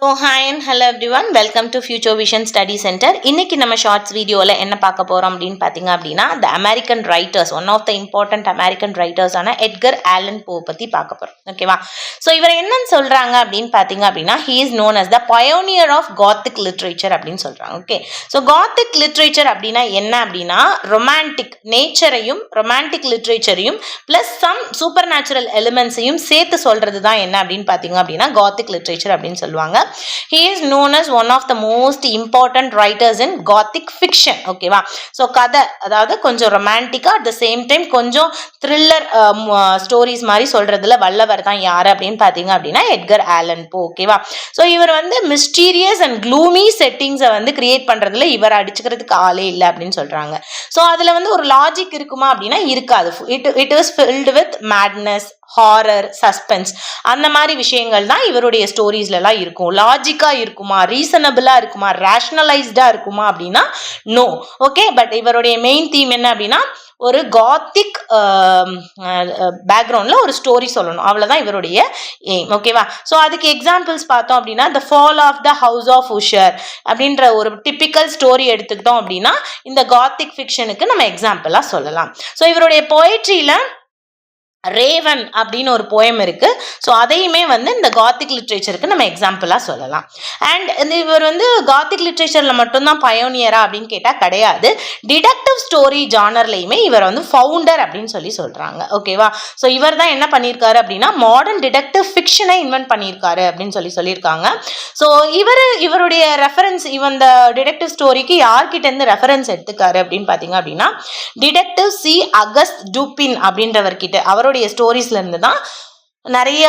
So hi and hello everyone, welcome to future vision study centre. இன்னைக்கு நம்ம shorts வீடியோவில் என்ன பார்க்க போகிறோம் அப்படின்னு பார்த்தீங்க அப்படின்னா, the American writers, one of the important American ரைட்டர்ஸான எட்கர் ஆலன் போ பற்றி பார்க்க போகிறோம். ஓகேவா? ஸோ இவர் என்னன்னு சொல்கிறாங்க அப்படின்னு பார்த்தீங்க அப்படின்னா, he is known as the pioneer of gothic literature அப்படின்னு சொல்கிறாங்க. ஓகே, ஸோ காத்திக் லிட்ரேச்சர் அப்படின்னா என்ன அப்படின்னா, ரொமான்டிக் நேச்சரையும் ரொமான்டிக் லிட்ரேச்சரையும் ப்ளஸ் சம் சூப்பர் நேச்சுரல் எலிமெண்ட்ஸையும் சேர்த்து சொல்கிறது தான் என்ன அப்படின்னு பார்த்தீங்க அப்படின்னா காத்திக் லிட்ரேச்சர் அப்படின்னு சொல்லுவாங்க. He is known as one of the most important writers in Gothic fiction. ஓகேவா? ஸோ கதை, அதாவது கொஞ்சம் ரொமான்டிக்கா அட் த சேம் டைம் கொஞ்சம் த்ரில்லர் ஸ்டோரிஸ் மாதிரி சொல்றதுல வல்லவர் தான் யாரு அப்படின்னு பார்த்தீங்க அப்படின்னா எட்கர் ஆலன் போ. ஓகேவா? ஸோ இவர் வந்து மிஸ்டீரியஸ் அண்ட் க்ளூமி செட்டிங்ஸை வந்து கிரியேட் பண்றதுல இவர் அடிச்சுக்கிறதுக்கு ஆளே இல்லை அப்படின்னு சொல்றாங்க. ஸோ அதுல வந்து ஒரு லாஜிக் இருக்குமா அப்படின்னா இருக்காது. It is filled with madness, horror, suspense, அந்த மாதிரி விஷயங்கள் தான் இவருடைய ஸ்டோரிஸ்ல எல்லாம் இருக்கும். லாஜிக்கா இருக்குமா, ரீசனபிளா இருக்குமா, ரேஷனலைஸ்டா இருக்குமா அப்படின்னா நோ. ஓகே, பட் இவருடைய மெயின் தீம் என்ன அப்படின்னா ஒரு காத்திக் பேக்ரவுண்ட்ல ஒரு ஸ்டோரி சொல்லணும், அவ்வளவுதான் இவருடைய எய்ம். ஓகேவா? ஸோ அதுக்கு எக்ஸாம்பிள்ஸ் பார்த்தோம் அப்படின்னா the fall of the house of Usher அப்படின்ற ஒரு டிபிக்கல் ஸ்டோரி எடுத்துக்கிட்டோம் அப்படின்னா இந்த காத்திக் ஃபிக்ஷனுக்கு நம்ம எக்ஸாம்பிளா சொல்லலாம். ஸோ இவருடைய போயட்ரியில ரேவன் அப்படின்னு ஒரு போயம் இருக்கு. ஸோ அதையுமே வந்து இந்த காத்திக் லிட்ரேச்சருக்கு நம்ம எக்ஸாம்பிளா சொல்லலாம். அண்ட் இவர் வந்து காத்திக் லிட்ரேச்சர்ல மட்டும்தான் பயோனியரா அப்படின்னு கேட்டா கிடையாது. டிடெக்டிவ் ஸ்டோரி ஜானர்லையுமே இவர் வந்து ஃபவுண்டர் அப்படின்னு சொல்றாங்க. ஓகேவா? ஸோ இவர் தான் என்ன பண்ணியிருக்காரு அப்படின்னா மாடர்ன் டிடெக்டிவ் ஃபிக்ஷனை இன்வென்ட் பண்ணியிருக்காரு அப்படின்னு சொல்லியிருக்காங்க. ஸோ இவருடைய ரெஃபரன்ஸ், இந்த டிடெக்டிவ் ஸ்டோரிக்கு யார்கிட்ட இருந்து ரெஃபரன்ஸ் எடுத்துக்காரு அப்படின்னு பார்த்தீங்க அப்படின்னா டிடெக்டிவ் சி அகஸ்ட் டூபின் அப்படின்றவர்கிட்ட, அவருடைய ஸ்டோரிஸ்ல இருந்து தான் நிறைய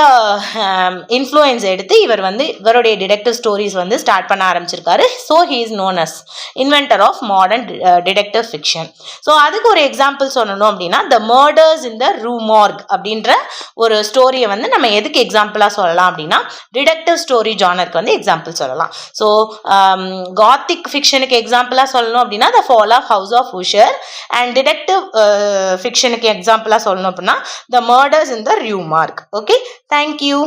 இன்ஃப்ளூயன்ஸ் எடுத்து இவர் வந்து இவருடைய டிடெக்டிவ் ஸ்டோரிஸ் வந்து ஸ்டார்ட் பண்ண ஆரம்பிச்சிருக்காரு. So he is known as inventor of modern detective fiction. So அதுக்கு ஒரு எக்ஸாம்பிள் சொல்லணும் அப்படின்னா த மர்டர்ஸ் இன் த ரூ மார்க் அப்படின்ற ஒரு ஸ்டோரியை வந்து நம்ம எதுக்கு எக்ஸாம்பிளாக சொல்லலாம் அப்படின்னா டிடெக்டிவ் ஸ்டோரி ஜானருக்கு வந்து எக்ஸாம்பிள் சொல்லலாம். ஸோ காத்திக் ஃபிக்ஷனுக்கு எக்ஸாம்பிளாக சொல்லணும் அப்படின்னா the fall of house of Usher, and detective ஃபிக்ஷனுக்கு எக்ஸாம்பிளாக சொல்லணும் அப்படின்னா த மர்டர்ஸ் இன் த ரூ மார்க். Okay, thank you.